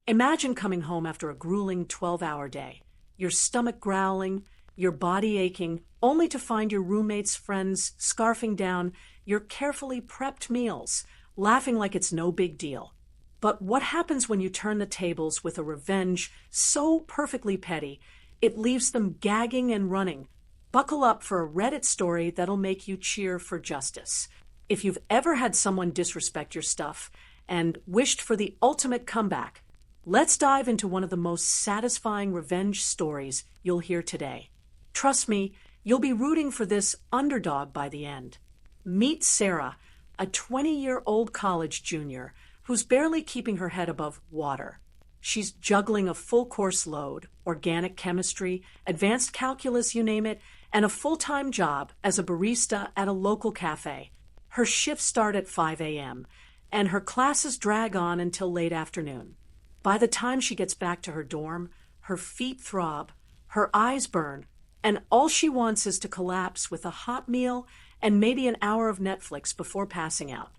Imagine coming home after a grueling 12-hour day, your stomach growling, your body aching, only to find your roommate's friends scarfing down your carefully prepped meals, laughing like it's no big deal. But what happens when you turn the tables with a revenge so perfectly petty, it leaves them gagging and running? Buckle up for a Reddit story that'll make you cheer for justice. If you've ever had someone disrespect your stuff and wished for the ultimate comeback, let's dive into one of the most satisfying revenge stories you'll hear today. Trust me, you'll be rooting for this underdog by the end. Meet Sarah, a 20-year-old college junior who's barely keeping her head above water. She's juggling a full-course load, organic chemistry, advanced calculus, you name it, and a full-time job as a barista at a local cafe. Her shifts start at 5 a.m., and her classes drag on until late afternoon. By the time she gets back to her dorm, her feet throb, her eyes burn, and all she wants is to collapse with a hot meal and maybe an hour of Netflix before passing out.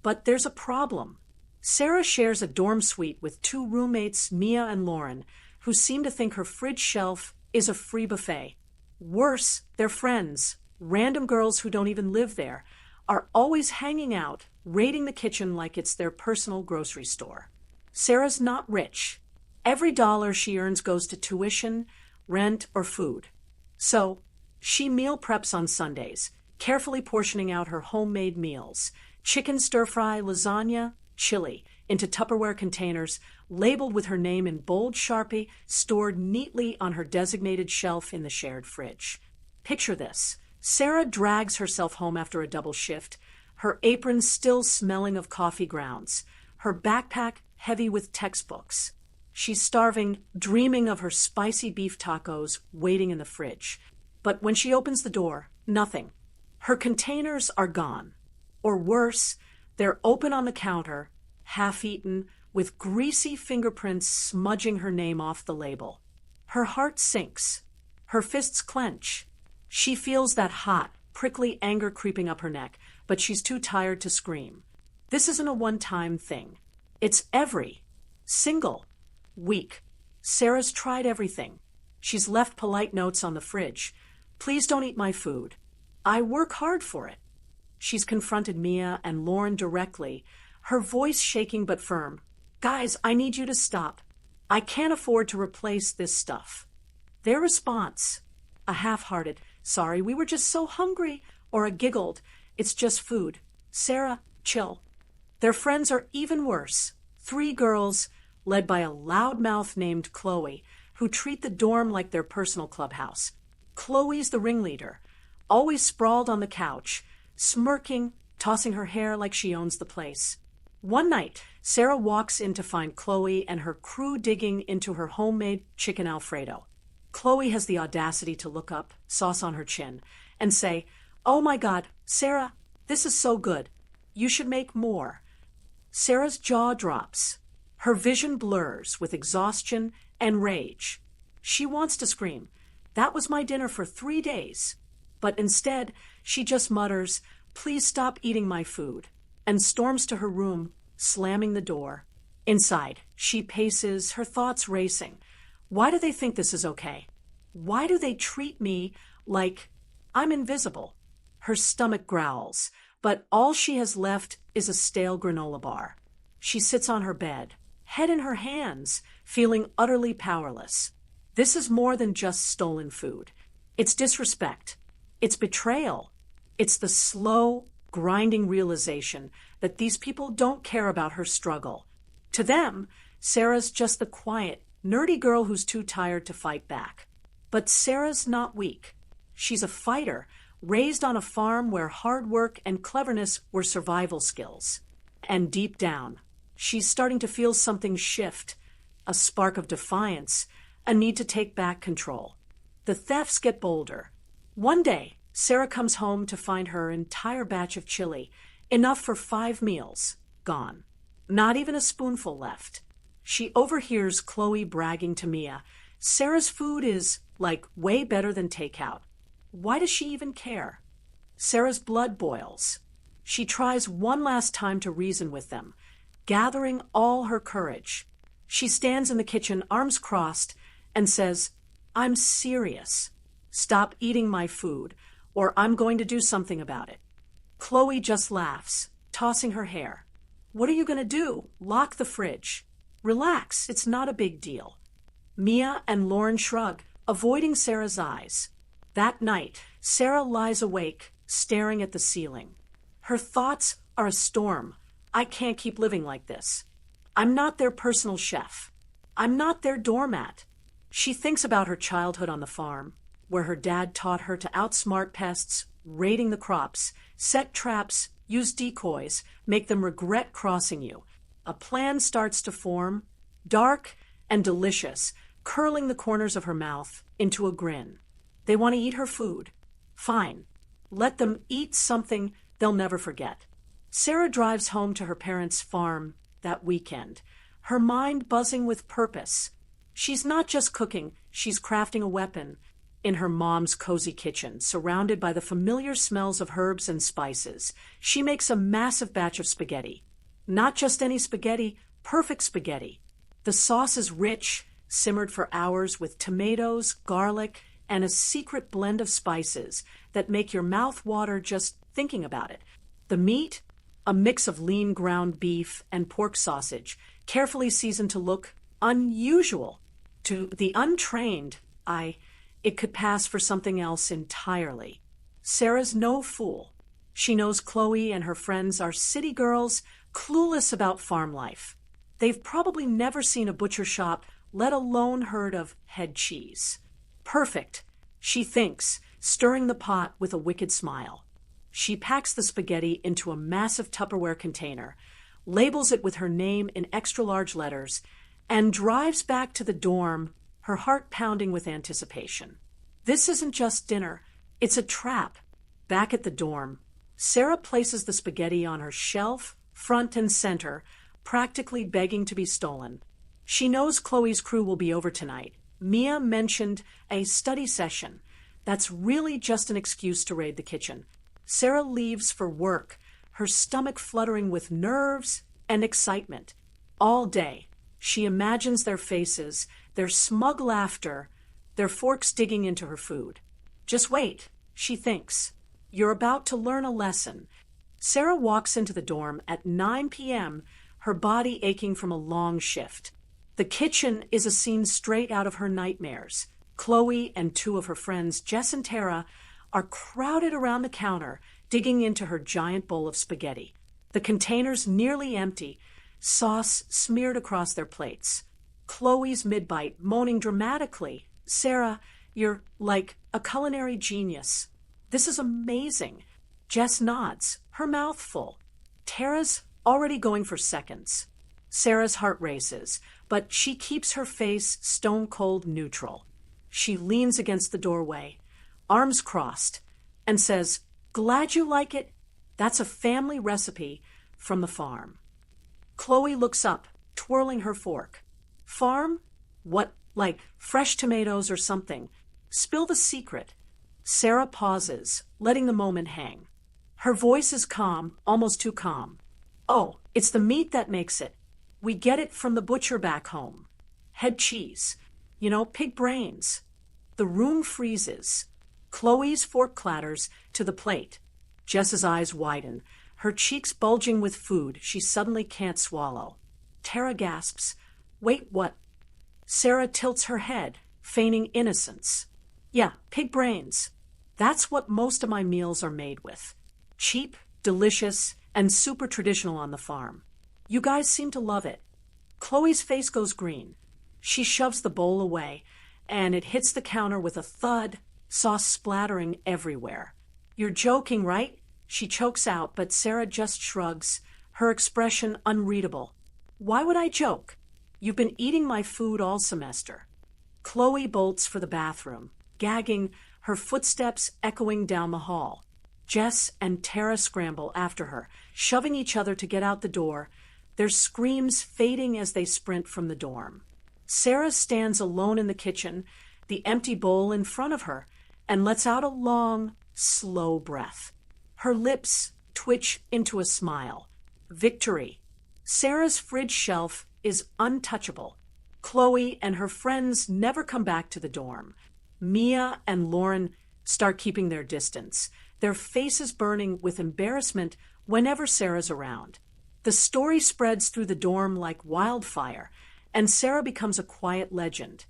But there's a problem. Sarah shares a dorm suite with two roommates, Mia and Lauren, who seem to think her fridge shelf is a free buffet. Worse, their friends, random girls who don't even live there, are always hanging out, raiding the kitchen like it's their personal grocery store. Sarah's not rich. Every dollar she earns goes to tuition, rent, or food. So, she meal preps on Sundays, carefully portioning out her homemade meals: chicken stir-fry, lasagna, chili, into Tupperware containers, labeled with her name in bold Sharpie, stored neatly on her designated shelf in the shared fridge. Picture this. Sarah drags herself home after a double shift, her apron still smelling of coffee grounds, her backpack heavy with textbooks. She's starving, dreaming of her spicy beef tacos waiting in the fridge. But when she opens the door, nothing. Her containers are gone. Or worse, they're open on the counter, half-eaten, with greasy fingerprints smudging her name off the label. Her heart sinks. Her fists clench. She feels that hot, prickly anger creeping up her neck, but she's too tired to scream. This isn't a one-time thing. It's every single week. Sarah's tried everything. She's left polite notes on the fridge. Please don't eat my food. I work hard for it. She's confronted Mia and Lauren directly, her voice shaking but firm. Guys, I need you to stop. I can't afford to replace this stuff. Their response, a half-hearted, sorry, we were just so hungry, or a giggled, it's just food. Sarah, chill. Their friends are even worse. Three girls, led by a loudmouth named Chloe, who treat the dorm like their personal clubhouse. Chloe's the ringleader, always sprawled on the couch, smirking, tossing her hair like she owns the place. One night, Sarah walks in to find Chloe and her crew digging into her homemade chicken Alfredo. Chloe has the audacity to look up, sauce on her chin, and say, "Oh my God, Sarah, this is so good. You should make more." Sarah's jaw drops. Her vision blurs with exhaustion and rage. She wants to scream, "That was my dinner for 3 days." But instead, she just mutters, "Please stop eating my food," and storms to her room, slamming the door. Inside, she paces, her thoughts racing. Why do they think this is okay? Why do they treat me like I'm invisible? Her stomach growls, but all she has left is a stale granola bar. She sits on her bed, head in her hands, feeling utterly powerless. This is more than just stolen food. It's disrespect. It's betrayal. It's the slow, grinding realization that these people don't care about her struggle. To them, Sarah's just the quiet, nerdy girl who's too tired to fight back. But Sarah's not weak. She's a fighter, raised on a farm where hard work and cleverness were survival skills. And deep down, she's starting to feel something shift, a spark of defiance, a need to take back control. The thefts get bolder. One day, Sarah comes home to find her entire batch of chili, enough for 5 meals, gone. Not even a spoonful left. She overhears Chloe bragging to Mia, "Sarah's food is, like, way better than takeout." Why does she even care? Sarah's blood boils. She tries one last time to reason with them, gathering all her courage. She stands in the kitchen, arms crossed, and says, "I'm serious. Stop eating my food, or I'm going to do something about it." Chloe just laughs, tossing her hair. "What are you going to do? Lock the fridge. Relax, it's not a big deal." Mia and Lauren shrug, avoiding Sarah's eyes. That night, Sarah lies awake, staring at the ceiling. Her thoughts are a storm. I can't keep living like this. I'm not their personal chef. I'm not their doormat. She thinks about her childhood on the farm, where her dad taught her to outsmart pests, raiding the crops, set traps, use decoys, make them regret crossing you. A plan starts to form, dark and delicious, curling the corners of her mouth into a grin. They want to eat her food. Fine. Let them eat something they'll never forget. Sarah drives home to her parents' farm that weekend, her mind buzzing with purpose. She's not just cooking, she's crafting a weapon in her mom's cozy kitchen, surrounded by the familiar smells of herbs and spices. She makes a massive batch of spaghetti. Not just any spaghetti, perfect spaghetti. The sauce is rich, simmered for hours with tomatoes, garlic, and a secret blend of spices that make your mouth water just thinking about it. The meat, a mix of lean ground beef and pork sausage, carefully seasoned to look unusual. To the untrained eye, it could pass for something else entirely. Sarah's no fool. She knows Chloe and her friends are city girls, clueless about farm life. They've probably never seen a butcher shop, let alone heard of head cheese. Perfect, she thinks, stirring the pot with a wicked smile. She packs the spaghetti into a massive Tupperware container, labels it with her name in extra-large letters, and drives back to the dorm, her heart pounding with anticipation. This isn't just dinner, it's a trap. Back at the dorm, Sarah places the spaghetti on her shelf, front and center, practically begging to be stolen. She knows Chloe's crew will be over tonight. Mia mentioned a study session. That's really just an excuse to raid the kitchen. Sarah leaves for work, her stomach fluttering with nerves and excitement. All day, she imagines their faces, their smug laughter, their forks digging into her food. Just wait, she thinks. You're about to learn a lesson. Sarah walks into the dorm at 9 p.m., her body aching from a long shift. The kitchen is a scene straight out of her nightmares. Chloe and two of her friends, Jess and Tara, are crowded around the counter, digging into her giant bowl of spaghetti. The containers nearly empty, sauce smeared across their plates. Chloe's mid-bite, moaning dramatically, "Sarah, you're like a culinary genius. This is amazing." Jess nods, her mouth full. Tara's already going for seconds. Sarah's heart races, but she keeps her face stone-cold neutral. She leans against the doorway, arms crossed, and says, "Glad you like it. That's a family recipe from the farm." Chloe looks up, twirling her fork. "Farm? What, like fresh tomatoes or something? Spill the secret." Sarah pauses, letting the moment hang. Her voice is calm, almost too calm. "Oh, it's the meat that makes it. We get it from the butcher back home. Head cheese. Pig brains." The room freezes. Chloe's fork clatters to the plate. Jess's eyes widen, her cheeks bulging with food she suddenly can't swallow. Tara gasps, "Wait, what?" Sarah tilts her head, feigning innocence. "Yeah, pig brains. That's what most of my meals are made with. Cheap, delicious, and super traditional on the farm. You guys seem to love it." Chloe's face goes green. She shoves the bowl away, and it hits the counter with a thud, sauce splattering everywhere. "You're joking, right?" She chokes out, but Sarah just shrugs, her expression unreadable. "Why would I joke? You've been eating my food all semester." Chloe bolts for the bathroom, gagging, her footsteps echoing down the hall. Jess and Tara scramble after her, shoving each other to get out the door, their screams fading as they sprint from the dorm. Sarah stands alone in the kitchen, the empty bowl in front of her, and lets out a long, slow breath. Her lips twitch into a smile. Victory. Sarah's fridge shelf is untouchable. Chloe and her friends never come back to the dorm. Mia and Lauren start keeping their distance, their faces burning with embarrassment whenever Sarah's around. The story spreads through the dorm like wildfire, and Sarah becomes a quiet legend.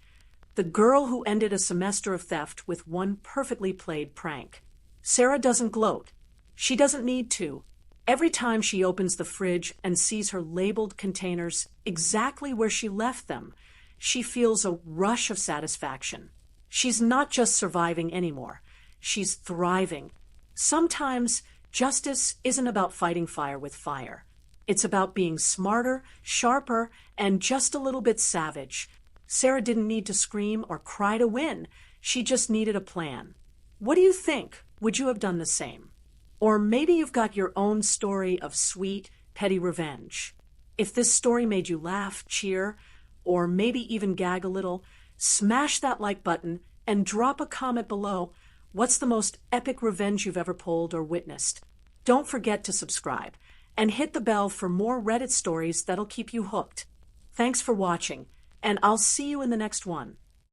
The girl who ended a semester of theft with one perfectly played prank. Sarah doesn't gloat. She doesn't need to. Every time she opens the fridge and sees her labeled containers exactly where she left them, she feels a rush of satisfaction. She's not just surviving anymore. She's thriving. Sometimes justice isn't about fighting fire with fire. It's about being smarter, sharper, and just a little bit savage. Sarah didn't need to scream or cry to win. She just needed a plan. What do you think? Would you have done the same? Or maybe you've got your own story of sweet, petty revenge. If this story made you laugh, cheer, or maybe even gag a little, smash that like button and drop a comment below. What's the most epic revenge you've ever pulled or witnessed? Don't forget to subscribe and hit the bell for more Reddit stories that'll keep you hooked. Thanks for watching, and I'll see you in the next one.